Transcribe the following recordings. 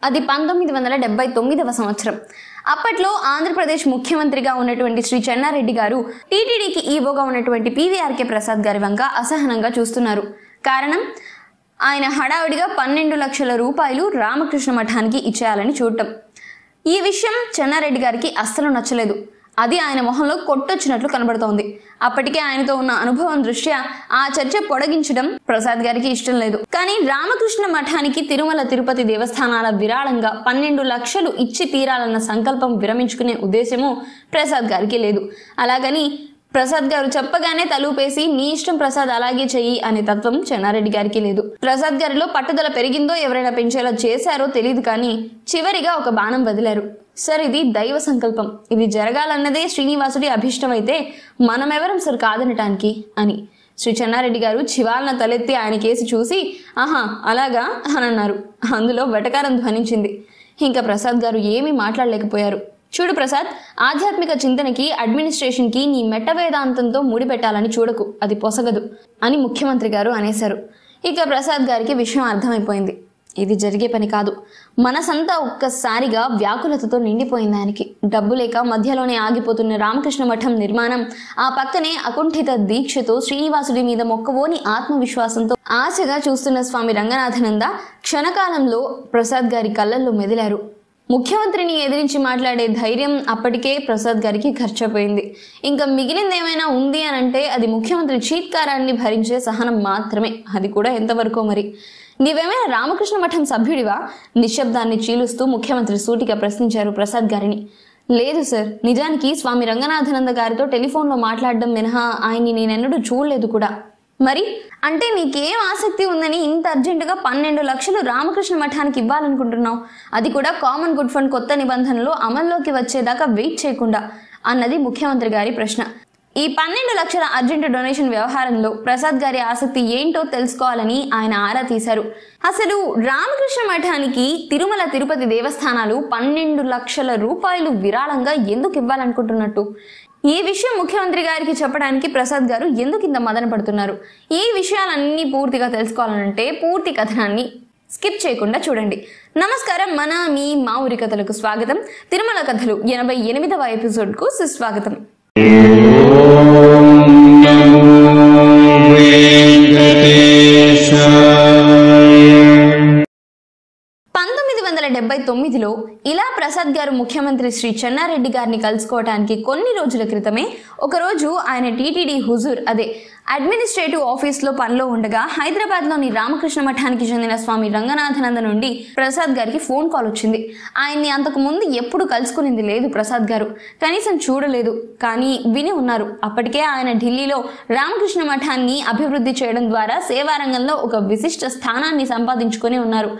అది 1979వ సంవత్సరం. అప్పట్లో ఆంధ్రప్రదేశ్ ముఖ్యమంత్రిగా ఉన్నటువంటి శ్రీ చెన్నారెడ్డి గారు టీటీడీకి ఈవోగా ఉన్నటువంటి పీవీఆర్కే ప్రసాద్ గారి వంక అసహనంగా చూస్తున్నారు. కారణం, ఆయన హడావుడిగా 12 లక్షల రూపాయలు రామకృష్ణ మఠానికి ఇచ్చేయాలని చూడటం. ఈ విషయం చెన్నారెడ్డి గారికి అస్సలు నచ్చలేదు. అది ఆయన మొహంలో కొట్టొచ్చినట్లు కనబడుతోంది. అప్పటికే ఆయనతో ఉన్న అనుభవం దృష్ట్యా ఆ చర్చ పొడిగించడం ప్రసాద్ గారికి ఇష్టం లేదు. కానీ రామకృష్ణ మఠానికి తిరుమల తిరుపతి దేవస్థానాల విరాళంగా 12 లక్షలు ఇచ్చి తీరాలన్న సంకల్పం విరమించుకునే ఉద్దేశము ప్రసాద్ గారికి లేదు. అలాగని ప్రసాద్ గారు చెప్పగానే తలూపేసి నీ ఇష్టం ప్రసాద్ అలాగే చెయ్యి అనే తత్వం చెన్నారెడ్డి గారికి లేదు. ప్రసాద్ గారిలో పట్టుదల పెరిగిందో ఎవరైనా పెంచేలా చేశారో తెలియదు, కానీ చివరిగా ఒక బాణం వదిలారు. సార్, ఇది దైవ సంకల్పం, ఇది జరగాలన్నదే శ్రీనివాసుడి అభిష్టమైతే మనమెవరం సార్ కాదనటానికి అని శ్రీ చెన్నారెడ్డి గారు చివాలన తలెత్తి ఆయన కేసి చూసి ఆహా అలాగా అని అన్నారు. అందులో వెటకారం ధ్వనించింది. ఇంకా ప్రసాద్ గారు ఏమీ మాట్లాడలేకపోయారు. చూడు ప్రసాద్, ఆధ్యాత్మిక చింతనకి అడ్మినిస్ట్రేషన్కి నీ మెట్ట వేదాంతంతో ముడిపెట్టాలని చూడకు, అది పొసగదు అని ముఖ్యమంత్రి గారు అనేశారు. ఇక ప్రసాద్ గారికి విషయం అర్థమైపోయింది. ఇది జరిగే పని కాదు. మనసంతా ఒక్కసారిగా వ్యాకులతతో నిండిపోయింది ఆయనకి. డబ్బు లేక మధ్యలోనే ఆగిపోతున్న రామకృష్ణ మఠం నిర్మాణం, ఆ పక్కనే అకుంఠిత దీక్షతో శ్రీనివాసుడి మీద మొక్కవోని ఆత్మవిశ్వాసంతో ఆశగా చూస్తున్న స్వామి రంగనాథానంద క్షణకాలంలో ప్రసాద్ గారి కళ్ళల్లో మెదిలారు. ముఖ్యమంత్రిని ఎదిరించి మాట్లాడే ధైర్యం అప్పటికే ప్రసాద్ గారికి ఖర్చయిపోయింది. ఇంకా మిగిలింది ఏమైనా ఉంది అని అంటే అది ముఖ్యమంత్రి చీత్కారాన్ని భరించే సహనం మాత్రమే. అది కూడా ఎంతవరకు మరి? నీవేమైనా రామకృష్ణ మఠం సభ్యుడివా? నిశ్శబ్దాన్ని చీలుస్తూ ముఖ్యమంత్రి సూటిగా ప్రశ్నించారు ప్రసాద్ గారిని. లేదు సార్, నిజానికి స్వామి రంగనాథానంద గారితో టెలిఫోన్లో మాట్లాడడం మినహా ఆయన్ని నేనెన్నడూ చూడలేదు కూడా. మరి అంటే నీకేం ఆసక్తి ఉందని ఇంత అర్జెంటుగా 12 లక్షలు రామకృష్ణ మఠానికి ఇవ్వాలనుకుంటున్నావు? అది కూడా కామన్ గుడ్ ఫండ్ కొత్త నిబంధనలు అమల్లోకి వచ్చేదాకా వెయిట్ చేయకుండా అన్నది ముఖ్యమంత్రి గారి ప్రశ్న. ఈ 12 లక్షల అర్జెంటు డొనేషన్ వ్యవహారంలో ప్రసాద్ గారి ఆసక్తి ఏంటో తెలుసుకోవాలని ఆయన ఆరా తీశారు. అసలు రామకృష్ణ మఠానికి తిరుమల తిరుపతి దేవస్థానాలు 12 లక్షల రూపాయలు విరాళంగా ఎందుకు ఇవ్వాలనుకుంటున్నట్టు? ఈ విషయం ముఖ్యమంత్రి గారికి చెప్పడానికి ప్రసాద్ గారు ఎందుకు ఇంత మదన పడుతున్నారు? ఈ విషయాలన్నీ పూర్తిగా తెలుసుకోవాలంటే పూర్తి కథనాన్ని స్కిప్ చేయకుండా చూడండి. నమస్కారం, మా ఊరి కథలకు స్వాగతం. తిరుమల కథలు 88వ ఎపిసోడ్కు సుస్వాగతం. 1979లో ఇలా ప్రసాద్ గారు ముఖ్యమంత్రి శ్రీ చెన్నారెడ్డి గారిని కలుసుకోవటానికి కొన్ని రోజుల క్రితమే ఒకరోజు ఆయన టీటీడీ హుజూర్ అదే అడ్మినిస్ట్రేటివ్ ఆఫీస్లో పనిలో ఉండగా హైదరాబాద్లోని రామకృష్ణ మఠానికి చెందిన స్వామి రంగనాథానంద నుండి ప్రసాద్ గారికి ఫోన్ కాల్ వచ్చింది. ఆయన్ని అంతకు ముందు ఎప్పుడు కలుసుకునింది లేదు ప్రసాద్ గారు, కనీసం చూడలేదు, కానీ విని ఉన్నారు. అప్పటికే ఆయన ఢిల్లీలో రామకృష్ణ మఠాన్ని అభివృద్ధి చేయడం ద్వారా సేవారంగంలో ఒక విశిష్ట స్థానాన్ని సంపాదించుకొని ఉన్నారు.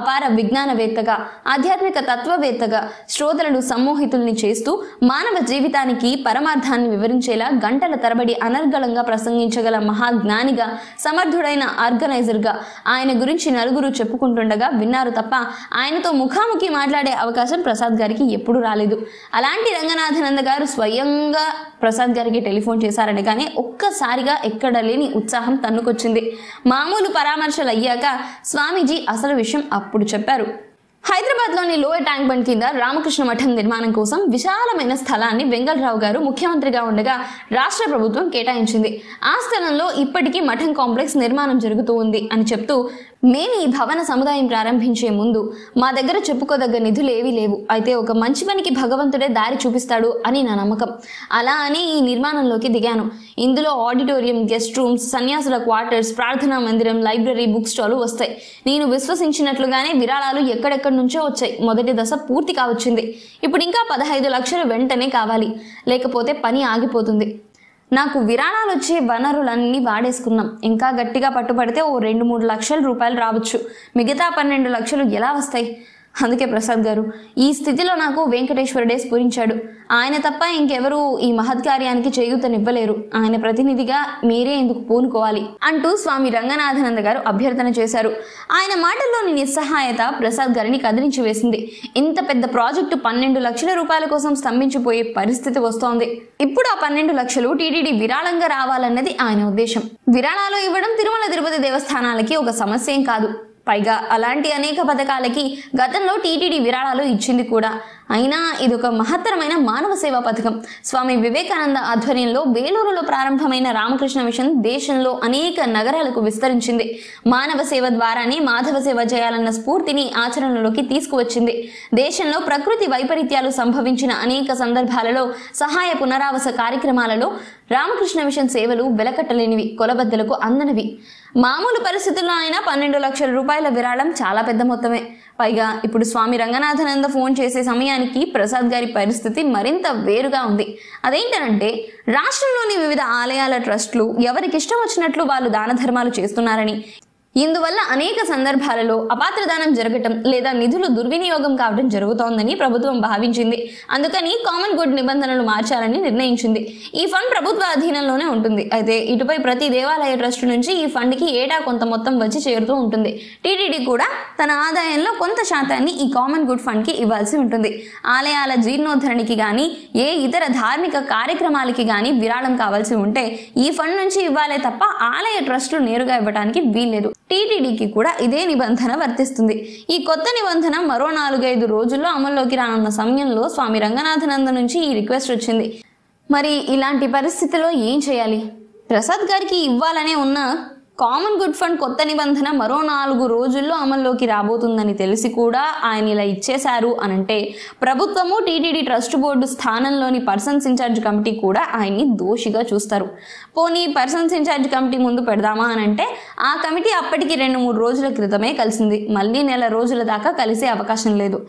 అపార విజ్ఞానవేత్తగా, ఆధ్యాత్మిక తత్వవేత్తగా శ్రోతలను సమ్మోహితుల్ని చేస్తూ మానవ జీవితానికి పరమార్థాన్ని వివరించేలా గంటల తరబడి అనర్గళంగా ప్రసంగించగల మహాజ్ఞానిగా, సమర్థుడైన ఆర్గనైజర్గా ఆయన గురించి నలుగురు చెప్పుకుంటుండగా విన్నారు తప్ప ఆయనతో ముఖాముఖి మాట్లాడే అవకాశం ప్రసాద్ గారికి ఎప్పుడూ రాలేదు. అలాంటి రంగనాథానంద గారు స్వయంగా ప్రసాద్ గారికి టెలిఫోన్ చేశారనగానే ఒక్కసారిగా ఎక్కడ లేని ఉత్సాహం తన్నుకొచ్చింది. మామూలు పరామర్శలు అయ్యాక స్వామీజీ అసలు విషయం అప్పుడు చెప్పారు. హైదరాబాద్లోని లోయర్ ట్యాంక్ బండ్ కింద రామకృష్ణ మఠం నిర్మాణం కోసం విశాలమైన స్థలాన్ని వెంగళరావు గారు ముఖ్యమంత్రిగా ఉండగా రాష్ట్ర ప్రభుత్వం కేటాయించింది. ఆ స్థలంలో ఇప్పటికీ మఠం కాంప్లెక్స్ నిర్మాణం జరుగుతూ ఉంది అని చెప్తూ, మేము ఈ భవన సముదాయం ప్రారంభించే ముందు మా దగ్గర చెప్పుకోదగ్గ నిధులు ఏవీ లేవు, అయితే ఒక మంచి పనికి భగవంతుడే దారి చూపిస్తాడు అని నా నమ్మకం. అలా అని ఈ నిర్మాణంలోకి దిగాను. ఇందులో ఆడిటోరియం, గెస్ట్ రూమ్స్, సన్యాసుల క్వార్టర్స్, ప్రార్థనా మందిరం, లైబ్రరీ, బుక్ స్టాల్ వస్తాయి. నేను విశ్వసించినట్లుగానే విరాళాలు ఎక్కడెక్కడి నుంచో వచ్చాయి. మొదటి దశ పూర్తి కావచ్చింది. ఇప్పుడు ఇంకా 15 లక్షలు వెంటనే కావాలి, లేకపోతే పని ఆగిపోతుంది. నాకు విరాళాలు వచ్చే వనరులన్నీ వాడేసుకున్నాం. ఇంకా గట్టిగా పట్టుబడితే ఓ 2-3 లక్షల రూపాయలు రావచ్చు. మిగతా 12 లక్షలు ఎలా వస్తాయి? అందుకే ప్రసాద్ గారు, ఈ స్థితిలో నాకు వెంకటేశ్వరుడే స్ఫురించాడు. ఆయన తప్ప ఇంకెవరూ ఈ మహత్కార్యానికి చేయూతనివ్వలేరు. ఆయన ప్రతినిధిగా మీరే ఎందుకు పూనుకోవాలి అంటూ స్వామి రంగనాథానంద గారు అభ్యర్థన చేశారు. ఆయన మాటల్లోని నిస్సహాయత ప్రసాద్ గారిని కదిలించి వేసింది. ఇంత పెద్ద ప్రాజెక్టు 12 లక్షల రూపాయల కోసం స్తంభించిపోయే పరిస్థితి వస్తోంది. ఇప్పుడు ఆ 12 లక్షలు టీటీడీ విరాళంగా రావాలన్నది ఆయన ఉద్దేశం. విరాళాలు ఇవ్వడం తిరుమల తిరుపతి దేవస్థానాలకి ఒక సమస్య ఏం కాదు. పైగా అలాంటి అనేక పథకాలకి గతంలో టీటీడీ విరాళాలు ఇచ్చింది కూడా. అయినా ఇదొక మహత్తరమైన మానవ సేవా పథకం. స్వామి వివేకానంద ఆధ్వర్యంలో వేలూరులో ప్రారంభమైన రామకృష్ణ మిషన్ దేశంలో అనేక నగరాలకు విస్తరించింది. మానవ సేవ ద్వారానే మాధవ సేవ చేయాలన్న స్ఫూర్తిని ఆచరణలోకి తీసుకువచ్చింది. దేశంలో ప్రకృతి వైపరీత్యాలు సంభవించిన అనేక సందర్భాలలో సహాయ పునరావాస కార్యక్రమాలలో రామకృష్ణ మిషన్ సేవలు వెలకట్టలేనివి, కొలబద్దలకు అందనివి. మామూలు పరిస్థితుల్లో అయినా 12 లక్షల రూపాయల విరాళం చాలా పెద్ద మొత్తమే. పైగా ఇప్పుడు స్వామి రంగనాథానంద ఫోన్ చేసే సమయానికి ప్రసాద్ గారి పరిస్థితి మరింత వేరుగా ఉంది. అదేంటంటే రాష్ట్రంలోని వివిధ ఆలయాల ట్రస్టులు ఎవరికి ఇష్టం వచ్చినట్లు వాళ్ళు దాన ధర్మాలు చేస్తున్నారని, ఇందువల్ల అనేక సందర్భాలలో అపాత్రదానం జరగటం లేదా నిధులు దుర్వినియోగం కావడం జరుగుతోందని ప్రభుత్వం భావించింది. అందుకని కామన్ గుడ్ నిబంధనలు మార్చాలని నిర్ణయించింది. ఈ ఫండ్ ప్రభుత్వ అధీనంలోనే ఉంటుంది. అయితే ఇటుపై ప్రతి దేవాలయ ట్రస్ట్ నుంచి ఈ ఫండ్ కి ఏటా కొంత మొత్తం వచ్చి చేరుతూ ఉంటుంది. టీటీడీ కూడా తన ఆదాయంలో కొంత శాతాన్ని ఈ కామన్ గుడ్ ఫండ్ కి ఇవ్వాల్సి ఉంటుంది. ఆలయాల జీర్ణోద్ధరణకి గాని ఏ ఇతర ధార్మిక కార్యక్రమాలకి గాని విరాళం కావాల్సి ఉంటే ఈ ఫండ్ నుంచి ఇవ్వాలే తప్ప ఆలయ ట్రస్టులు నేరుగా ఇవ్వడానికి వీల్లేదు. టీటీడీకి కూడా ఇదే నిబంధన వర్తిస్తుంది. ఈ కొత్త నిబంధన మరో 4-5 రోజుల్లో అమల్లోకి రానున్న సమయంలో స్వామి రంగనాథానంద నుంచి ఈ రిక్వెస్ట్ వచ్చింది. మరి ఇలాంటి పరిస్థితిలో ఏం చేయాలి? ప్రసాద్ గారికి ఇవ్వాలనే ఉన్న కామన్ గుడ్ ఫండ్ కొత్త నిబంధన మరో 4 రోజుల్లో అమల్లోకి రాబోతుందని తెలిసి కూడా ఆయన ఇలా ఇచ్చేశారు అనంటే ప్రభుత్వము టీటీడీ ట్రస్ట్ బోర్డు స్థానంలోని పర్సన్స్ ఇన్ఛార్జ్ కమిటీ కూడా ఆయన్ని దోషిగా చూస్తారు. పోనీ పర్సన్స్ ఇన్ఛార్జ్ కమిటీ ముందు పెడదామా అనంటే ఆ కమిటీ అప్పటికి 2-3 రోజుల క్రితమే కలిసింది. మళ్ళీ నెల రోజుల దాకా కలిసే అవకాశం లేదు.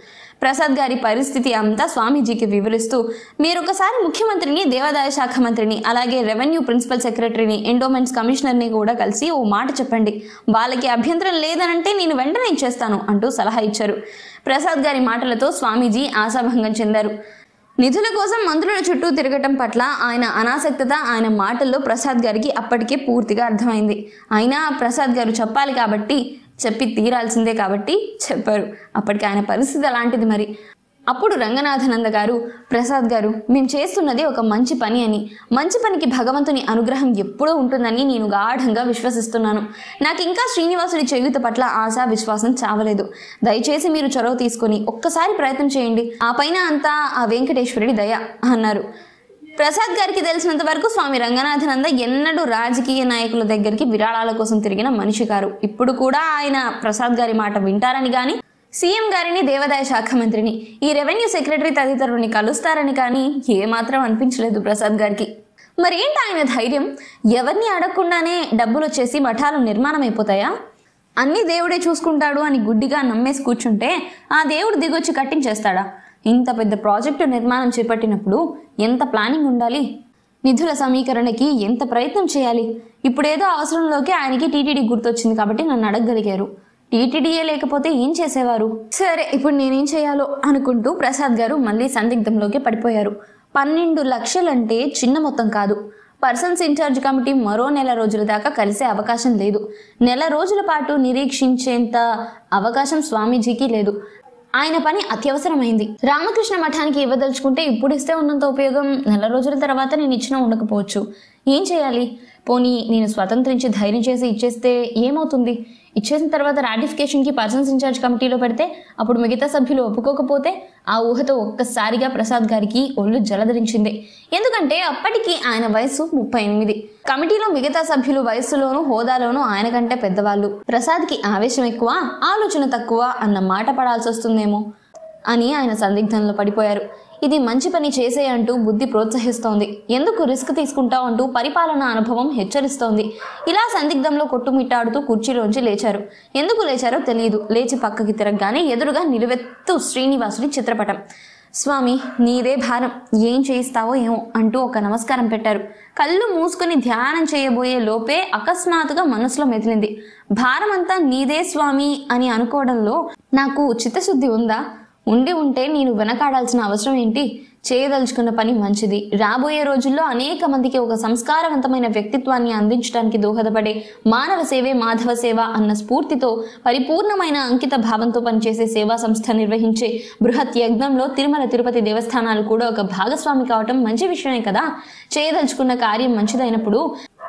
ప్రసాద్ గారి పరిస్థితి అంతా స్వామీజీకి వివరిస్తూ మీరొకసారి ముఖ్యమంత్రిని, దేవాదాయ శాఖ మంత్రిని, అలాగే రెవెన్యూ ప్రిన్సిపల్ సెక్రటరీని, ఎండోమెంట్స్ కమిషనర్ని కూడా కలిసి ఓ మాట చెప్పండి. వాళ్ళకి అభ్యంతరం లేదనంటే నేను వెంటనే ఇచ్చేస్తాను అంటూ సలహా ఇచ్చారు. ప్రసాద్ గారి మాటలతో స్వామీజీ ఆశాభంగం చెందారు. నిధుల కోసం మంత్రుల చుట్టూ తిరగటం పట్ల ఆయన అనాసక్తత ఆయన మాటల్లో ప్రసాద్ గారికి అప్పటికే పూర్తిగా అర్థమైంది. అయినా ప్రసాద్ గారు చెప్పాలి కాబట్టి, చెప్పి తీరాల్సిందే కాబట్టి చెప్పారు. అప్పటికి ఆయన పరిస్థితి అలాంటిది. మరి అప్పుడు రంగనాథానంద గారు, ప్రసాద్ గారు మేము చేస్తున్నది ఒక మంచి పని అని, మంచి పనికి భగవంతుని అనుగ్రహం ఎప్పుడూ ఉంటుందని నేను గాఢంగా విశ్వసిస్తున్నాను. నాకు ఇంకా శ్రీనివాసుడి చేయూత పట్ల ఆశ, విశ్వాసం చావలేదు. దయచేసి మీరు చొరవ తీసుకొని ఒక్కసారి ప్రయత్నం చేయండి. ఆ పైన అంతా ఆ వెంకటేశ్వరుడి దయ అన్నారు. ప్రసాద్ గారికి తెలిసినంత వరకు స్వామి రంగనాథానంద ఎన్నడూ రాజకీయ నాయకుల దగ్గరికి విరాళాల కోసం తిరిగిన మనిషి గారు. ఇప్పుడు కూడా ఆయన ప్రసాద్ గారి మాట వింటారని గాని, సీఎం గారిని, దేవాదాయ శాఖ మంత్రిని, ఈ రెవెన్యూ సెక్రటరీ తదితరుని కలుస్తారని కానీ ఏమాత్రం అనిపించలేదు ప్రసాద్ గారికి. మరేంటి ఆయన ధైర్యం? ఎవరిని అడగకుండానే డబ్బులు వచ్చేసి మఠాలు నిర్మాణం అయిపోతాయా? అన్ని దేవుడే చూసుకుంటాడు అని గుడ్డిగా నమ్మేసి కూర్చుంటే ఆ దేవుడు దిగొచ్చి కట్టించేస్తాడా? ఇంత పెద్ద ప్రాజెక్టు నిర్మాణం చేపట్టినప్పుడు ఎంత ప్లానింగ్ ఉండాలి? నిధుల సమీకరణకి ఎంత ప్రయత్నం చేయాలి? ఇప్పుడేదో అవసరంలోకి ఆయనకి టీటీడీ గుర్తొచ్చింది కాబట్టి నన్ను అడగగలిగారు. టీటీడీయే లేకపోతే ఏం చేసేవారు? సరే, ఇప్పుడు నేనేం చేయాలో అనుకుంటూ ప్రసాద్ గారు మళ్ళీ సందిగ్ధంలోకి పడిపోయారు. 12 లక్షలంటే చిన్న మొత్తం కాదు. పర్సన్స్ ఇన్ఛార్జ్ కమిటీ మరో నెల రోజుల దాకా కలిసే అవకాశం లేదు. నెల రోజుల పాటు నిరీక్షించేంత అవకాశం స్వామీజీకి లేదు. ఆయన పని అత్యవసరమైంది. రామకృష్ణ మఠానికి ఇవ్వదలుచుకుంటే ఇప్పుడు ఇస్తే ఉన్నంత ఉపయోగం నెల రోజుల తర్వాత నేను ఇచ్చినా ఉండకపోవచ్చు. ఏం చేయాలి? పోనీ నేను స్వతంత్రించి ధైర్యం చేసి ఇచ్చేస్తే ఏమవుతుంది? ఇచ్చేసిన తర్వాత రాటిఫికేషన్కి పర్సన్స్ ఇన్ఛార్జ్ కమిటీలో పెడితే అప్పుడు మిగతా సభ్యులు ఒప్పుకోకపోతే? ఆ ఊహతో ఒక్కసారిగా ప్రసాద్ గారికి ఒళ్ళు జలధరించింది. ఎందుకంటే అప్పటికి ఆయన వయసు 38. కమిటీలో మిగతా సభ్యులు వయస్సులోనూ హోదాలోనూ ఆయన కంటే పెద్దవాళ్ళు. ప్రసాద్కి ఆవేశం ఎక్కువ, ఆలోచన తక్కువ అన్న మాట పడాల్సి వస్తుందేమో అని ఆయన సందిగ్ధంలో పడిపోయారు. ఇది మంచి పని చేసే అంటూ బుద్ధి ప్రోత్సహిస్తోంది. ఎందుకు రిస్క్ తీసుకుంటావు అంటూ పరిపాలనా అనుభవం హెచ్చరిస్తోంది. ఇలా సందిగ్ధంలో కొట్టుమిట్టాడుతూ కుర్చీలోంచి లేచారు. ఎందుకు లేచారో తెలియదు. లేచి పక్కకి తిరగగానే ఎదురుగా నిలువెత్తు శ్రీనివాసుడి చిత్రపటం. స్వామి, నీదే భారం, ఏం చేయిస్తావో ఏమో అంటూ ఒక నమస్కారం పెట్టారు. కళ్ళు మూసుకుని ధ్యానం చేయబోయే లోపే అకస్మాత్తుగా మనసులో మెదిలింది, భారం అంతా నీదే స్వామి అని అనుకోవడంలో నాకు చిత్తశుద్ధి ఉందా? ఉంటే నేను వెనకాడాల్సిన అవసరం ఏంటి? చేయదలుచుకున్న పని మంచిది. రాబోయే రోజుల్లో అనేక మందికి ఒక సంస్కారవంతమైన వ్యక్తిత్వాన్ని అందించడానికి దోహదపడే మానవ సేవే మాధవ సేవ అన్న స్ఫూర్తితో పరిపూర్ణమైన అంకిత భావంతో పనిచేసే సేవా సంస్థ నిర్వహించే బృహత్ యజ్ఞంలో తిరుమల తిరుపతి దేవస్థానాలు కూడా ఒక భాగస్వామి కావటం మంచి విషయమే కదా. చేయదలుచుకున్న కార్యం మంచిదైనప్పుడు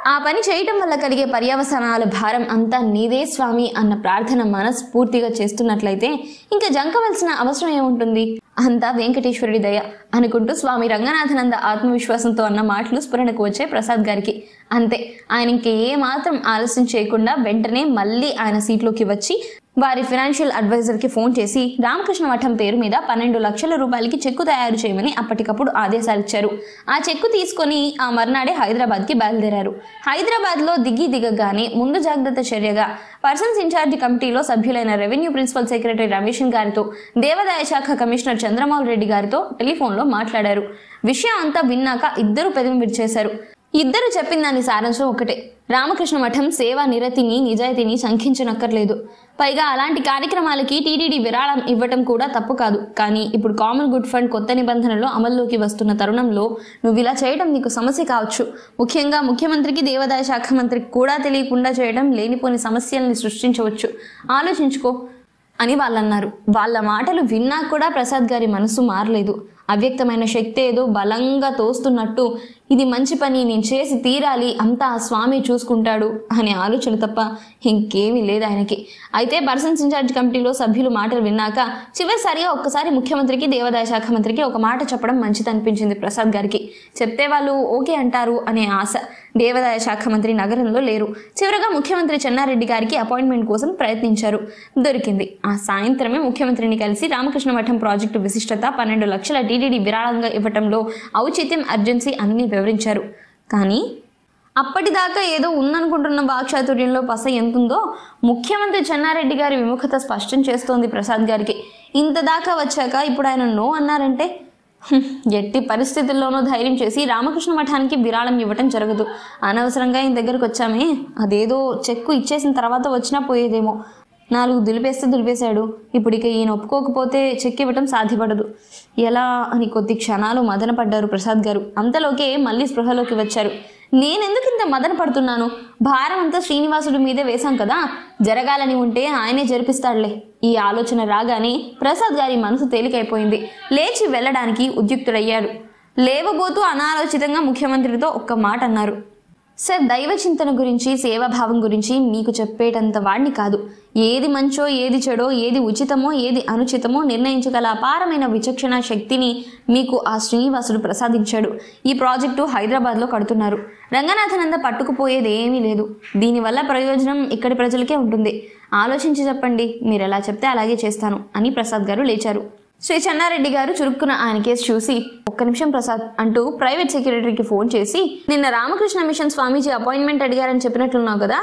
ఆ పని చేయటం వల్ల కలిగే పర్యవసానాల భారం అంతా నీదే స్వామి అన్న ప్రార్థన మనస్ఫూర్తిగా చేస్తున్నట్లయితే ఇంకా జంకవలసిన అవసరం ఏముంటుంది? అంతా వెంకటేశ్వరుడి దయ అనుకుంటూ స్వామి రంగనాథనంద ఆత్మవిశ్వాసంతో అన్న మాటలు స్ఫురణకు వచ్చే ప్రసాద్ గారికి. అంతే, ఆయన ఇంక ఏ మాత్రం ఆలస్యం చేయకుండా వెంటనే మళ్ళీ ఆయన సీట్లోకి వచ్చి వారి ఫైనాన్షియల్ అడ్వైజర్ కి ఫోన్ చేసి రామకృష్ణ మఠం పేరు మీద 12 లక్షల రూపాయలకి చెక్కు తయారు చేయమని అప్పటికప్పుడు ఆదేశాలిచ్చారు. ఆ చెక్కు తీసుకుని ఆ మర్నాడే హైదరాబాద్ కి బయలుదేరారు. హైదరాబాద్ లో దిగగానే ముందు జాగ్రత్త చర్యగా పర్సన్స్ ఇన్ఛార్జి కమిటీలో సభ్యులైన రెవెన్యూ ప్రిన్సిపల్ సెక్రటరీ రమేషన్ గారితో, దేవాదాయ శాఖ కమిషనర్ చంద్రమౌళి రెడ్డి గారితో టెలిఫోన్ లో మాట్లాడారు. విషయం అంతా విన్నాక ఇద్దరు పెదవి విడిచేశారు. ఇద్దరు చెప్పిన దాని సారాంశం ఒకటే: రామకృష్ణ మఠం సేవా నిరతిని, నిజాయితీని శంకించనక్కర్లేదు. పైగా అలాంటి కార్యక్రమాలకి టీటీడీ విరాళం ఇవ్వటం కూడా తప్పు కాదు. కానీ ఇప్పుడు కామన్ గుడ్ ఫండ్ కొత్త నిబంధనలు అమల్లోకి వస్తున్న తరుణంలో నువ్వు ఇలా చేయడం నీకు సమస్య కావచ్చు. ముఖ్యంగా ముఖ్యమంత్రికి, దేవాదాయ శాఖ మంత్రికి కూడా తెలియకుండా చేయడం లేనిపోని సమస్యల్ని సృష్టించవచ్చు. ఆలోచించుకో అని వాళ్ళన్నారు. వాళ్ళ మాటలు విన్నా కూడా ప్రసాద్ గారి మనసు మారలేదు. అవ్యక్తమైన శక్తి ఏదో బలంగా తోస్తున్నట్టు ఇది మంచి పని, నేను చేసి తీరాలి, అంతా ఆ స్వామి చూసుకుంటాడు అనే ఆలోచన తప్ప ఇంకేమీ లేదు ఆయనకి. అయితే పర్సన్స్ ఇన్ఛార్జ్ కమిటీలో సభ్యులు మాటలు విన్నాక చివరిసారిగా ఒక్కసారి ముఖ్యమంత్రికి, దేవాదాయ శాఖ మంత్రికి ఒక మాట చెప్పడం మంచిది అనిపించింది ప్రసాద్ గారికి. చెప్తే వాళ్ళు ఓకే అంటారు అనే ఆశ. దేవాదాయ శాఖ మంత్రి నగరంలో లేరు. చివరగా ముఖ్యమంత్రి చెన్నారెడ్డి గారికి అపాయింట్మెంట్ కోసం ప్రయత్నించారు. దొరికింది. ఆ సాయంత్రమే ముఖ్యమంత్రిని కలిసి రామకృష్ణ మఠం ప్రాజెక్టు విశిష్టత, 12 లక్షల టీటీడీ విరాళంగా ఇవ్వటంలో ఔచిత్యం, అర్జెన్సీ అన్ని వివరించారు. కానీ అప్పటిదాకా ఏదో ఉందనుకుంటున్న వాక్చాతుర్యంలో పస ఎంతుందో ముఖ్యమంత్రి చెన్నారెడ్డి గారి విముఖత స్పష్టం చేస్తోంది ప్రసాద్ గారికి. ఇంతదాకా వచ్చాక ఇప్పుడు ఆయన నో అన్నారంటే ఎట్టి పరిస్థితుల్లోనూ ధైర్యం చేసి రామకృష్ణ మఠానికి విరాళం ఇవ్వటం జరగదు. అనవసరంగా ఈయన దగ్గరకు వచ్చామే, అదేదో చెక్కు ఇచ్చేసిన తర్వాత వచ్చినా పోయేదేమో. 4 దులిపేస్తే దులిపేశాడు. ఇప్పుడు ఇక ఈయన ఒప్పుకోకపోతే చెక్ ఇవ్వటం సాధ్యపడదు. ఎలా అని కొద్ది క్షణాలు మదన పడ్డారు ప్రసాద్ గారు. అంతలోకే మళ్ళీ స్పృహలోకి వచ్చారు. నేనెందుకు ఇంత మదన పడుతున్నాను? భారం అంతా శ్రీనివాసుడి మీదే వేశాం కదా, జరగాలని ఉంటే ఆయనే జరిపిస్తాడులే. ఈ ఆలోచన రాగానే ప్రసాద్ గారి మనసు తేలికైపోయింది. లేచి వెళ్ళడానికి ఉద్యుక్తుడయ్యాడు. లేవబోతూ అనాలోచితంగా ముఖ్యమంత్రితో ఒక్క మాట అన్నారు. సార్, దైవ చింతన గురించి, సేవాభావం గురించి మీకు చెప్పేటంత వాడిని కాదు. ఏది మంచో, ఏది చెడో, ఏది ఉచితమో, ఏది అనుచితమో నిర్ణయించగల అపారమైన విచక్షణ శక్తిని మీకు ఆ శ్రీనివాసుడు ప్రసాదించాడు. ఈ ప్రాజెక్టు హైదరాబాద్లో కడుతున్నారు. రంగనాథనంద పట్టుకుపోయేది ఏమీ లేదు. దీనివల్ల ప్రయోజనం ఇక్కడి ప్రజలకే ఉంటుంది. ఆలోచించి చెప్పండి, మీరు ఎలా చెప్తే అలాగే చేస్తాను అని ప్రసాద్ గారు లేచారు. శ్రీ చెన్నారెడ్డి గారు చురుక్కున ఆయన కేసు చూసి, ఒక్క నిమిషం ప్రసాద్ అంటూ ప్రైవేట్ సెక్రటరీకి ఫోన్ చేసి, నిన్న రామకృష్ణ మిషన్ స్వామీజీ అపాయింట్మెంట్ అడిగారని చెప్పినట్లున్నావు కదా,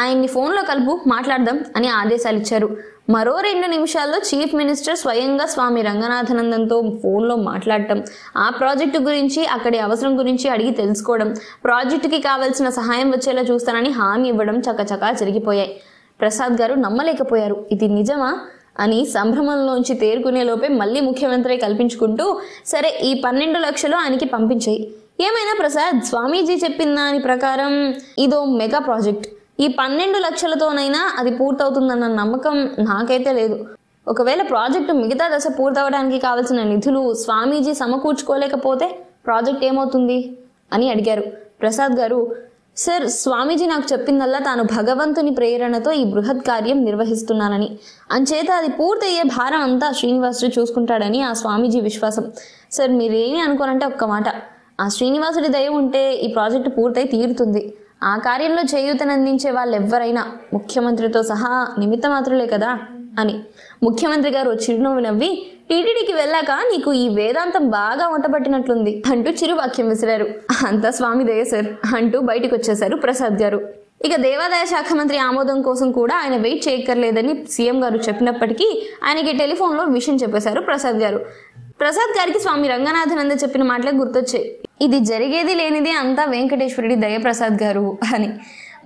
ఆయన్ని ఫోన్లో కలుపు, మాట్లాడదాం అని ఆదేశాలు ఇచ్చారు. మరో 2 నిమిషాల్లో చీఫ్ మినిస్టర్ స్వయంగా స్వామి రంగనాథనందంతో ఫోన్లో మాట్లాడటం, ఆ ప్రాజెక్టు గురించి, అక్కడి అవసరం గురించి అడిగి తెలుసుకోవడం, ప్రాజెక్టుకి కావాల్సిన సహాయం వచ్చేలా చూస్తానని హామీ ఇవ్వడం చకచకా జరిగిపోయాయి. ప్రసాద్ గారు నమ్మలేకపోయారు. ఇది నిజమా అని సంభ్రమంలోంచి తేరుకునే లోపే మళ్ళీ ముఖ్యమంత్రి కల్పించుకుంటూ, సరే ఈ 12 లక్షలు ఆయనకి పంపించాయి. ఏమైనా ప్రసాద్, స్వామీజీ చెప్పిన దాని ప్రకారం ఇదో మెగా ప్రాజెక్ట్. ఈ 12 లక్షలతోనైనా అది పూర్తవుతుందన్న నమ్మకం నాకైతే లేదు. ఒకవేళ ప్రాజెక్టు మిగతా దశ పూర్తవడానికి కావలసిన నిధులు స్వామీజీ సమకూర్చుకోలేకపోతే ప్రాజెక్ట్ ఏమవుతుంది అని అడిగారు. ప్రసాద్ గారు, సార్, స్వామీజీ నాకు చెప్పిందల్లా తాను భగవంతుని ప్రేరణతో ఈ బృహత్ కార్యం నిర్వహిస్తున్నానని, అంచేత అది పూర్తయ్యే భారం అంతా శ్రీనివాసుడు చూసుకుంటాడని ఆ స్వామీజీ విశ్వాసం. సార్, మీరేమి అనుకోనంటే ఒక్క మాట, ఆ శ్రీనివాసుడి దయ ఉంటే ఈ ప్రాజెక్టు పూర్తయి తీరుతుంది. ఆ కార్యంలో చేయూతనందించే వాళ్ళెవ్వరైనా ముఖ్యమంత్రితో సహా నిమిత్త మాత్రులే కదా అని. ముఖ్యమంత్రి గారు చిరునవ్వు నవ్వి, టీటీడీకి వెళ్ళాక నీకు ఈ వేదాంతం బాగా వంటపట్టినట్లుంది అంటూ చిరువాక్యం విసిరారు. అంతా స్వామి దయ సార్ అంటూ బయటకు వచ్చేశారు ప్రసాద్ గారు. ఇక దేవాదాయ శాఖ మంత్రి ఆమోదం కోసం కూడా ఆయన వెయిట్ చేయక్కర్లేదని సీఎం గారు చెప్పినప్పటికీ ఆయనకి టెలిఫోన్లో విషయం చెప్పేశారు ప్రసాద్ గారు. ప్రసాద్ గారికి స్వామి రంగనాథనంద చెప్పిన మాటలే గుర్తొచ్చాయి. ఇది జరిగేది లేనిదే అంతా వెంకటేశ్వరుడి దయ ప్రసాద్ గారు అని.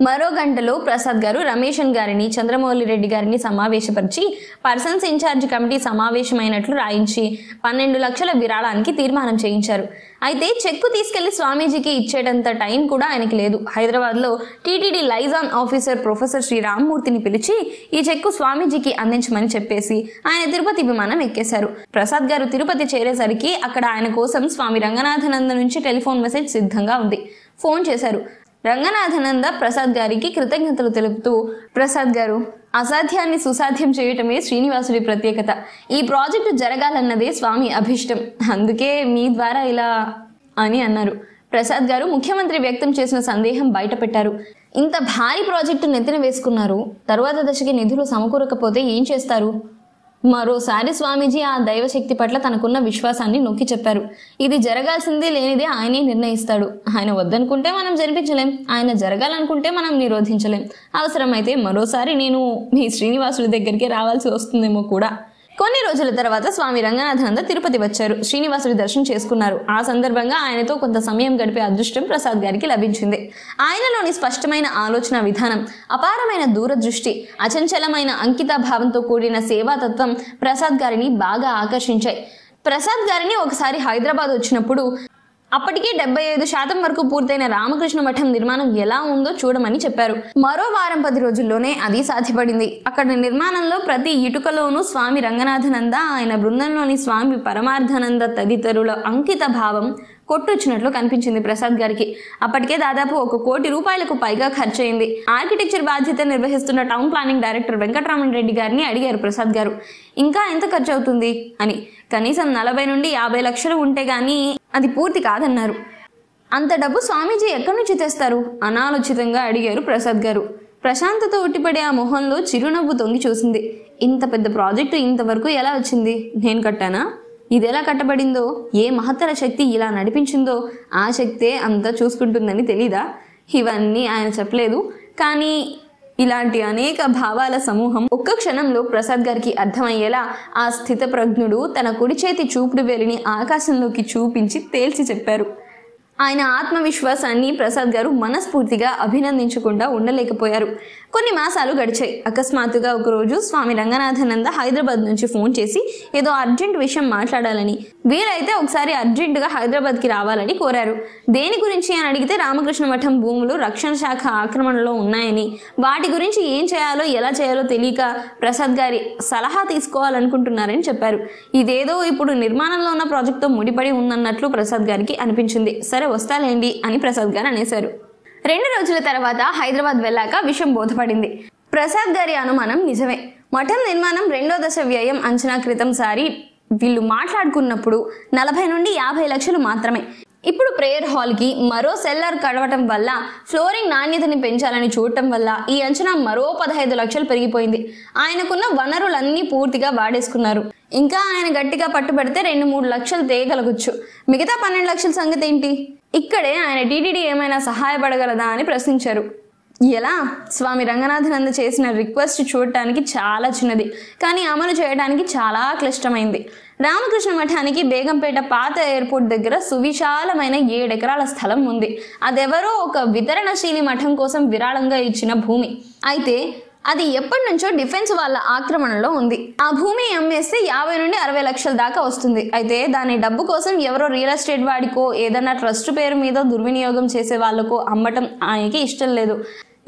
మరో గంటలో ప్రసాద్ గారు రమేషన్ గారిని, చంద్రమౌళి రెడ్డి గారిని సమావేశపరిచి పర్సన్స్ ఇన్ఛార్జ్ కమిటీ సమావేశమైనట్లు రాయించి 12 లక్షల విరాళానికి తీర్మానం చేయించారు. అయితే చెక్కు తీసుకెళ్లి స్వామీజీకి ఇచ్చేటంత టైం కూడా ఆయనకి లేదు. హైదరాబాద్లో TTD liaison officer professor Shri రామ్మూర్తిని పిలిచి ఈ చెక్కు స్వామీజీకి అందించమని చెప్పేసి ఆయన తిరుపతి విమానం ఎక్కేశారు. ప్రసాద్ గారు తిరుపతి చేరేసరికి అక్కడ ఆయన కోసం స్వామి రంగనాథనంద నుంచి టెలిఫోన్ మెసేజ్ సిద్ధంగా ఉంది. ఫోన్ చేశారు. రంగనాథానంద ప్రసాద్ గారికి కృతజ్ఞతలు తెలుపుతూ, ప్రసాద్ గారు, అసాధ్యాన్ని సుసాధ్యం చేయటమే శ్రీనివాసుడి ప్రత్యేకత. ఈ ప్రాజెక్టు జరగాలన్నదే స్వామి అభిష్టం, అందుకే మీ ద్వారా ఇలా అని అన్నారు. ప్రసాద్ గారు ముఖ్యమంత్రి వ్యక్తం చేసిన సందేహం బయట పెట్టారు. ఇంత భారీ ప్రాజెక్టు నెత్తిన వేసుకున్నారు, తరువాత దశకి నిధులు సమకూరకపోతే ఏం చేస్తారు? మరోసారి స్వామీజీ ఆ దైవశక్తి పట్ల తనకున్న విశ్వాసాన్ని నొక్కి చెప్పారు. ఇది జరగాల్సిందే లేనిదే ఆయనే నిర్ణయిస్తాడు. ఆయన వద్దనుకుంటే మనం జరిపించలేం, ఆయన జరగాలనుకుంటే మనం నిరోధించలేం. అవసరమైతే మరోసారి నేను మీ శ్రీనివాసుడి దగ్గరికి రావాల్సి వస్తుందేమో కూడా. కొన్ని రోజుల తర్వాత స్వామి రంగనాథానంద తిరుపతి వచ్చారు. శ్రీనివాసుడి దర్శనం చేసుకున్నారు. ఆ సందర్భంగా ఆయనతో కొంత సమయం గడిపే అదృష్టం ప్రసాద్ గారికి లభించింది. ఆయనలోని స్పష్టమైన ఆలోచన విధానం, అపారమైన దూరదృష్టి, అచంచలమైన అంకితాభావంతో కూడిన సేవాతత్వం ప్రసాద్ గారిని బాగా ఆకర్షించాయి. ప్రసాద్ గారిని ఒకసారి హైదరాబాద్ వచ్చినప్పుడు అప్పటికే 75% వరకు పూర్తయిన రామకృష్ణ మఠం నిర్మాణం ఎలా ఉందో చూడమని చెప్పారు. మరో వారం 10 రోజుల్లోనే అది సాధ్యపడింది. అక్కడ నిర్మాణంలో ప్రతి ఇటుకలోనూ స్వామి రంగనాథానంద, ఆయన బృందంలోని స్వామి పరమార్థానంద తదితరుల అంకిత భావం కొట్టొచ్చినట్లు కనిపించింది ప్రసాద్ గారికి. అప్పటికే దాదాపు 1 కోటి రూపాయలకు పైగా ఖర్చయింది. ఆర్కిటెక్చర్ బాధ్యత నిర్వహిస్తున్న town planning director Venkataraman Reddy గారిని అడిగారు ప్రసాద్ గారు, ఇంకా ఎంత ఖర్చు అవుతుంది అని. కనీసం 40 నుండి 50 లక్షలు ఉంటే గానీ అది పూర్తి కాదన్నారు. అంత డబ్బు స్వామీజీ ఎక్కడి నుంచి తెస్తారు? అనాలోచితంగా అడిగారు ప్రసాద్ గారు. ప్రశాంతత ఉట్టిపడే ఆ మొహంలో చిరునవ్వు తొంగి చూసింది. ఇంత పెద్ద ప్రాజెక్టు ఇంతవరకు ఎలా వచ్చింది? నేను కట్టానా? ఇదెలా కట్టబడిందో, ఏ మహత్తర శక్తి ఇలా నడిపించిందో ఆ శక్తే అంతా చూసుకుంటుందని తెలీదా? ఇవన్నీ ఆయన చెప్పలేదు, కానీ ఇలాంటి అనేక భావాల సమూహం ఒక్క క్షణంలో ప్రసాద్ గారికి అర్థమయ్యేలా ఆ స్థితప్రజ్ఞుడు తన కుడి చేతి చూపుడు వేలిని ఆకాశంలోకి చూపించి తేల్చి చెప్పారు. ఆయన ఆత్మవిశ్వాసాన్ని ప్రసాద్ గారు మనస్ఫూర్తిగా అభినందించకుండా ఉండలేకపోయారు. కొన్ని మాసాలు గడిచాయి. అకస్మాత్తుగా ఒకరోజు స్వామి రంగనాథానంద హైదరాబాద్ నుంచి ఫోన్ చేసి ఏదో అర్జెంట్ విషయం మాట్లాడాలని, వీలైతే ఒకసారి అర్జెంటుగా హైదరాబాద్కి రావాలని కోరారు. దేని గురించి అని అడిగితే రామకృష్ణ మఠం భూములు రక్షణ శాఖ ఆక్రమణలో ఉన్నాయని, వాటి గురించి ఏం చేయాలో ఎలా చేయాలో తెలియక ప్రసాద్ గారి సలహా తీసుకోవాలనుకుంటున్నారని చెప్పారు. ఇదేదో ఇప్పుడు నిర్మాణంలో ఉన్న ప్రాజెక్టుతో ముడిపడి ఉందన్నట్లు ప్రసాద్ గారికి అనిపించింది. సరే వస్తాలేండి అని ప్రసాద్ గారు అనేశారు. 2 రోజుల తర్వాత హైదరాబాద్ వెళ్ళాక విషయం బోధపడింది. ప్రసాద్ గారి అనుమానం నిజమే. మఠం నిర్మాణం 2వ దశ వ్యయం అంచనా క్రితం సారి వీళ్ళు మాట్లాడుకున్నప్పుడు 40 నుండి 50 లక్షలు మాత్రమే. ఇప్పుడు ప్రేయర్ హాల్కి మరో సెల్లర్ కడవటం వల్ల, ఫ్లోరింగ్ నాణ్యతని పెంచాలని చూడటం వల్ల ఈ అంచనా మరో 15 లక్షలు పెరిగిపోయింది. ఆయనకున్న వనరులన్నీ పూర్తిగా వాడేసుకున్నారు. ఇంకా ఆయన గట్టిగా పట్టుబడితే 2-3 లక్షలు తేయగలగొచ్చు. మిగతా 12 లక్షల సంగతి ఏంటి? ఇక్కడే ఆయన టీటీడీ ఏమైనా సహాయపడగలదా అని ప్రశ్నించారు. ఎలా? స్వామి రంగనాథానంద చేసిన రిక్వెస్ట్ చూడటానికి చాలా చిన్నది, కానీ అమలు చేయడానికి చాలా క్లిష్టమైంది. రామకృష్ణ మఠానికి బేగంపేట పాత ఎయిర్పోర్ట్ దగ్గర సువిశాలమైన 7 ఎకరాల స్థలం ఉంది. అదెవరో ఒక వితరణశీలి మఠం కోసం విరాళంగా ఇచ్చిన భూమి. అయితే అది ఎప్పటి నుంచో డిఫెన్స్ వాళ్ళ ఆక్రమణలో ఉంది. ఆ భూమి అమ్మేస్తే 50 నుండి 60 లక్షల దాకా వస్తుంది. అయితే దాని డబ్బు కోసం ఎవరో రియల్ ఎస్టేట్ వాడికో, ఏదన్నా ట్రస్ట్ పేరు మీద దుర్వినియోగం చేసే వాళ్ళకో అమ్మటం ఆయనకి ఇష్టం లేదు.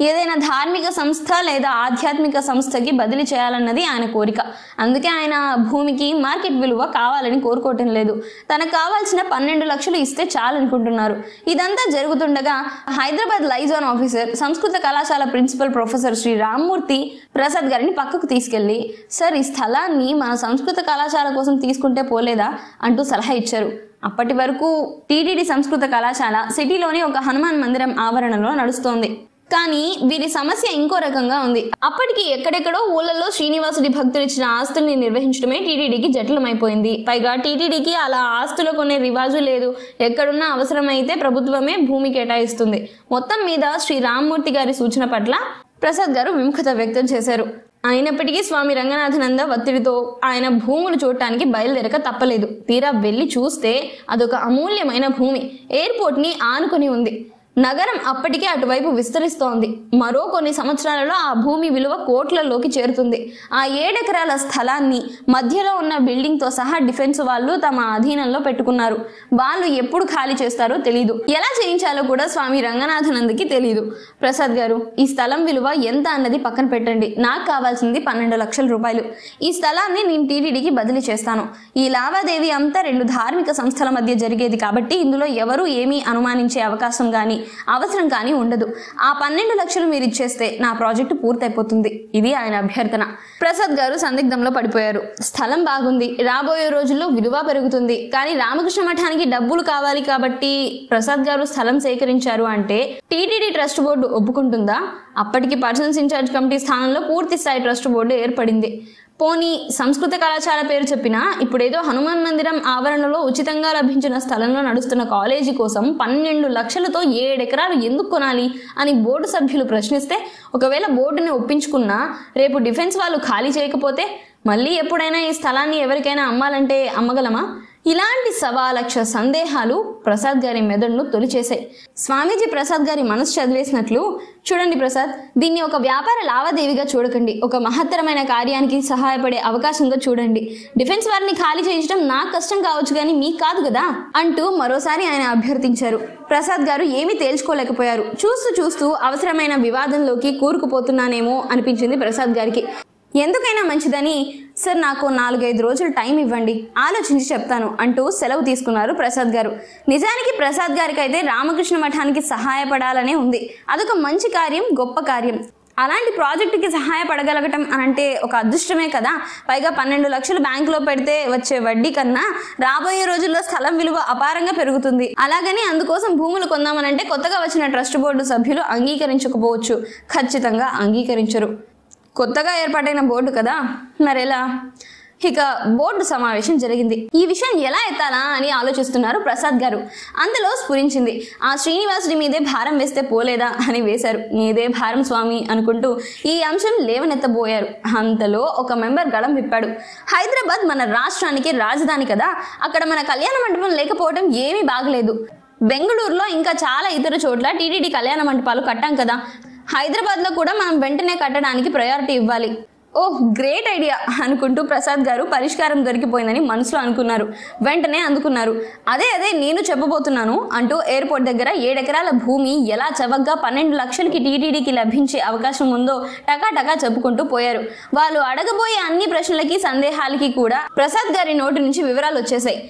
ఏదైనా ధార్మిక సంస్థ లేదా ఆధ్యాత్మిక సంస్థకి బదిలీ చేయాలన్నది ఆయన కోరిక. అందుకే ఆయన భూమికి మార్కెట్ విలువ కావాలని కోరుకోవటం లేదు. తనకు కావాల్సిన 12 లక్షలు ఇస్తే చాలనుకుంటున్నారు. ఇదంతా జరుగుతుండగా హైదరాబాద్ లైజాన్ ఆఫీసర్, సంస్కృత కళాశాల ప్రిన్సిపల్ ప్రొఫెసర్ శ్రీ రామ్మూర్తి ప్రసాద్ గారిని పక్కకు తీసుకెళ్లి, సార్ ఈ స్థలాన్ని మన సంస్కృత కళాశాల కోసం తీసుకుంటే పోలేదా అంటూ సలహా ఇచ్చారు. అప్పటి వరకు టీటీడీ సంస్కృత కళాశాల సిటీలోని ఒక హనుమాన్ మందిరం ఆవరణలో నడుస్తోంది. కానీ వీరి సమస్య ఇంకో రకంగా ఉంది. అప్పటికి ఎక్కడెక్కడో ఊళ్ళలో శ్రీనివాసుడి భక్తులు ఇచ్చిన ఆస్తుల్ని నిర్వహించడమే టీటీడీకి జటిలమైపోయింది. పైగా టీటీడీకి అలా ఆస్తులు కొనే రివాజు లేదు. ఎక్కడున్నా అవసరమైతే ప్రభుత్వమే భూమి కేటాయిస్తుంది. మొత్తం మీద శ్రీ రామ్మూర్తి గారి సూచన పట్ల ప్రసాద్ గారు విముఖత వ్యక్తం చేశారు. అయినప్పటికీ స్వామి రంగనాథానంద ఒత్తిడితో ఆయన భూములు చూడటానికి బయలుదేరక తప్పలేదు. తీరా వెళ్లి చూస్తే అదొక అమూల్యమైన భూమి ఎయిర్పోర్ట్ ని ఆనుకొని ఉంది. నగరం అప్పటికే అటువైపు విస్తరిస్తోంది. మరో కొన్ని సంవత్సరాలలో ఆ భూమి విలువ కోట్లలోకి చేరుతుంది. ఆ 7 ఎకరాల స్థలాన్ని మధ్యలో ఉన్న బిల్డింగ్ తో సహా డిఫెన్స్ వాళ్ళు తమ అధీనంలో పెట్టుకున్నారు. వాళ్ళు ఎప్పుడు ఖాళీ చేస్తారో తెలీదు. ఎలా చేయించాలో కూడా స్వామి రంగనాథానందకి తెలీదు. ప్రసాద్ గారు, ఈ స్థలం విలువ ఎంత అన్నది పక్కన పెట్టండి. నాకు కావాల్సింది 12 లక్షల రూపాయలు. ఈ స్థలాన్ని నేను టీటీడీకి బదిలీ చేస్తాను. ఈ లావాదేవీ అంతా 2 ధార్మిక సంస్థల మధ్య జరిగేది కాబట్టి ఇందులో ఎవరూ ఏమీ అనుమానించే అవకాశం గాని అవసరం కానీ ఉండదు. ఆ 12 లక్షలు మీరు ఇచ్చేస్తే నా ప్రాజెక్టు పూర్తయిపోతుంది. ఇది ఆయన అభ్యర్థన. ప్రసాద్ గారు సందిగ్ధంలో పడిపోయారు. స్థలం బాగుంది, రాబోయే రోజుల్లో విలువ పెరుగుతుంది, కానీ రామకృష్ణ మఠానికి డబ్బులు కావాలి కాబట్టి ప్రసాద్ గారు స్థలం సేకరించారు అంటే టీటీడీ ట్రస్ట్ బోర్డు ఒప్పుకుంటుందా? అప్పటికి పర్సన్స్ ఇన్ఛార్జ్ కమిటీ స్థానంలో పూర్తి స్థాయి ట్రస్ట్ బోర్డు ఏర్పడింది. పోనీ సంస్కృత కళాశాల పేరు చెప్పినా ఇప్పుడేదో హనుమాన్ మందిరం ఆవరణలో ఉచితంగా లభించిన స్థలంలో నడుస్తున్న కాలేజీ కోసం 12 లక్షలతో 7 ఎకరాలు ఎందుకు కొనాలి అని బోర్డు సభ్యులు ప్రశ్నిస్తే, ఒకవేళ బోర్డుని ఒప్పించుకున్నా రేపు డిఫెన్స్ వాళ్ళు ఖాళీ చేయకపోతే మళ్ళీ ఎప్పుడైనా ఈ స్థలాన్ని ఎవరికైనా అమ్మాలంటే అమ్మగలమా? ఇలాంటి 1,00,000 సందేహాలు ప్రసాద్ గారి మెదడును తొలిచేశాయి. స్వామీజీ ప్రసాద్ గారి మనసు చదివేసినట్లు, చూడండి ప్రసాద్, దీన్ని ఒక వ్యాపార లావాదేవీగా చూడకండి, ఒక మహత్తరమైన కార్యానికి సహాయపడే అవకాశంగా చూడండి. డిఫెన్స్ వారిని ఖాళీ చేయించడం నాకు కష్టం కావచ్చు కానీ మీకు కాదు కదా అంటూ మరోసారి ఆయన అభ్యర్థించారు. ప్రసాద్ గారు ఏమీ తేల్చుకోలేకపోయారు. చూస్తూ అవసరమైన వివాదంలోకి కూరుకుపోతున్నానేమో అనిపించింది ప్రసాద్ గారికి. ఎందుకైనా మంచిదని, సార్ నాకు 4-5 రోజులు టైం ఇవ్వండి, ఆలోచించి చెప్తాను అంటూ సెలవు తీసుకున్నారు ప్రసాద్ గారు. నిజానికి ప్రసాద్ గారికి అయితే రామకృష్ణ మఠానికి సహాయపడాలనే ఉంది. అదొక మంచి కార్యం, గొప్ప కార్యం. అలాంటి ప్రాజెక్టుకి సహాయపడగలగటం అనంటే ఒక అదృష్టమే కదా. పైగా 12 లక్షలు బ్యాంకులో పెడితే వచ్చే వడ్డీ కన్నా రాబోయే రోజుల్లో స్థలం విలువ అపారంగా పెరుగుతుంది. అలాగని అందుకోసం భూములు కొందామనంటే కొత్తగా వచ్చిన ట్రస్ట్ బోర్డు సభ్యులు అంగీకరించకపోవచ్చు. ఖచ్చితంగా అంగీకరించరు. కొత్తగా ఏర్పాటైన బోర్డు కదా, మరెలా? ఇక బోర్డు సమావేశం జరిగింది. ఈ విషయం ఎలా ఎత్తాలా అని ఆలోచిస్తున్నారు ప్రసాద్ గారు. అందులో స్ఫురించింది, ఆ శ్రీనివాసుడి మీదే భారం వేస్తే పోలేదా అని వేశారు. నీదే భారం స్వామి అనుకుంటూ ఈ అంశం లేవనెత్తబోయారు. అంతలో ఒక మెంబర్ గళం విప్పాడు. హైదరాబాద్ మన రాష్ట్రానికి రాజధాని కదా, అక్కడ మన కళ్యాణ మండపం లేకపోవడం ఏమీ బాగలేదు. బెంగళూరులో ఇంకా చాలా ఇతర చోట్ల టీటీడీ కళ్యాణ మండపాలు కట్టాం కదా, హైదరాబాద్ లో కూడా మనం వెంటనే కట్టడానికి ప్రయారిటీ ఇవ్వాలి. ఓహ్, గ్రేట్ ఐడియా అనుకుంటూ ప్రసాద్ గారు పరిష్కారం దొరికిపోయిందని మనసులో అనుకున్నారు. వెంటనే అందుకున్నారు. అదే నేను చెప్పబోతున్నాను అంటూ ఎయిర్పోర్ట్ దగ్గర 7 ఎకరాల భూమి ఎలా చవకగా 12 లక్షలకి టీటీడీకి లభించే అవకాశం ఉందో టకాటకా చెప్పుకుంటూ పోయారు. వాళ్ళు అడగబోయే అన్ని ప్రశ్నలకి, సందేహాలకి కూడా ప్రసాద్ గారి నోటి నుంచి వివరాలు వచ్చేసాయి.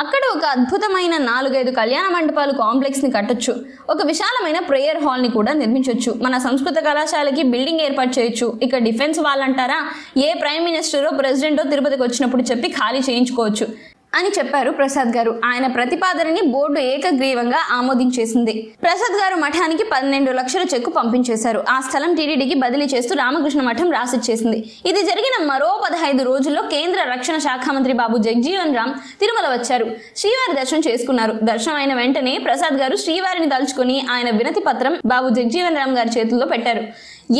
అక్కడ ఒక అద్భుతమైన 4-5 కళ్యాణ మండపాలు కాంప్లెక్స్ ని కట్టొచ్చు. ఒక విశాలమైన ప్రేయర్ హాల్ ని కూడా నిర్మించవచ్చు. మన సంస్కృత కళాశాలకి బిల్డింగ్ ఏర్పాటు చేయొచ్చు. ఇక డిఫెన్స్ వాళ్ళంటారా, ఏ ప్రైమ్ మినిస్టరో ప్రెసిడెంటో తిరుపతికి వచ్చినప్పుడు చెప్పి ఖాళీ చేయించుకోవచ్చు అని చెప్పారు ప్రసాద్ గారు. ఆయన ప్రతిపాదనని బోర్డు ఏకగ్రీవంగా ఆమోదించేసింది. ప్రసాద్ గారు మఠానికి 12 లక్షల చెక్కు పంపించేశారు. ఆ స్థలం టీటీడీకి బదిలీ చేస్తూ రామకృష్ణ మఠం రాసిచ్చేసింది. ఇది జరిగిన మరో 15 రోజుల్లో కేంద్ర రక్షణ శాఖ మంత్రి బాబు జగ్జీవన్ రామ్ తిరుమల వచ్చారు. శ్రీవారి దర్శనం చేసుకున్నారు. దర్శనం అయిన వెంటనే ప్రసాద్ గారు శ్రీవారిని తలుచుకుని ఆయన వినతి పత్రం బాబు జగ్జీవన్ రామ్ గారి చేతుల్లో పెట్టారు.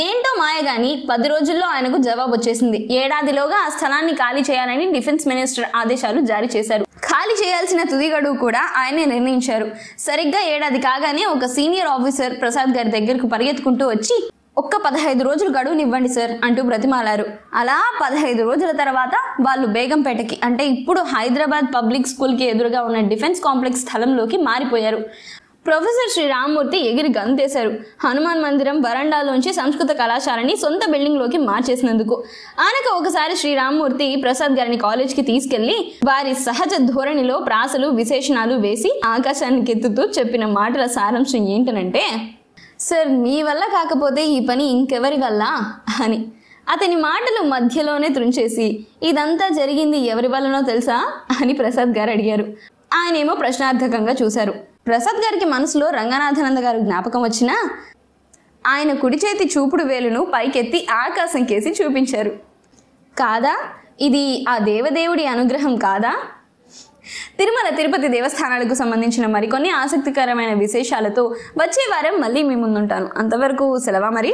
ఏంటో మాయగాని 10 రోజుల్లో ఆయనకు జవాబు వచ్చేసింది. ఏడాదిలోగా ఆ స్థలాన్ని ఖాళీ చేయాలని డిఫెన్స్ మినిస్టర్ ఆదేశాలు జారీ చేశారు. ఖాళీ చేయాల్సిన తుది గడువు కూడా ఆయనే నిర్ణయించారు. సరిగ్గా ఏడాది కాగానే ఒక సీనియర్ ఆఫీసర్ ప్రసాద్ గారి దగ్గరకు పరిగెత్తుకుంటూ వచ్చి, ఒక్క 15 రోజులు గడువునివ్వండి సార్ అంటూ బ్రతిమాలారు. అలా 15 రోజుల తర్వాత వాళ్ళు బేగంపేటకి, అంటే ఇప్పుడు హైదరాబాద్ పబ్లిక్ స్కూల్ కి ఎదురుగా ఉన్న డిఫెన్స్ కాంప్లెక్స్ స్థలంలోకి మారిపోయారు. ప్రొఫెసర్ శ్రీ రామ్మూర్తి ఎగిరి గంతేశారు. హనుమాన్ మందిరం వరండాలోంచి సంస్కృత కళాశాలని సొంత బిల్డింగ్ లోకి మార్చేసినందుకు. ఆనక ఒకసారి శ్రీ రామ్మూర్తి ప్రసాద్ గారిని కాలేజ్కి తీసుకెళ్లి వారి సహజ ధోరణిలో ప్రాసలు, విశేషణాలు వేసి ఆకాశానికి ఎత్తుతూ చెప్పిన మాటల సారాంశం ఏంటనంటే, సార్ మీ వల్ల కాకపోతే ఈ పని ఇంకెవరి వల్ల అని. అతని మాటలు మధ్యలోనే త్రుంచేసి, ఇదంతా జరిగింది ఎవరి వల్లనో తెలుసా అని ప్రసాద్ గారు అడిగారు. ఆయనేమో ప్రశ్నార్థకంగా చూశారు. ప్రసాద్ గారికి మనసులో రంగనాథానంద గారు జ్ఞాపకం వచ్చినా ఆయన కుడి చేతి చూపుడు వేలును పైకెత్తి ఆకాశం కేసి చూపించారు. కాదా, ఇది ఆ దేవదేవుడి అనుగ్రహం కాదా? తిరుమల తిరుపతి దేవస్థానాలకు సంబంధించిన మరికొన్ని ఆసక్తికరమైన విశేషాలతో వచ్చే వారం మళ్ళీ మీ ముందుంటాను. అంతవరకు సెలవా మరి.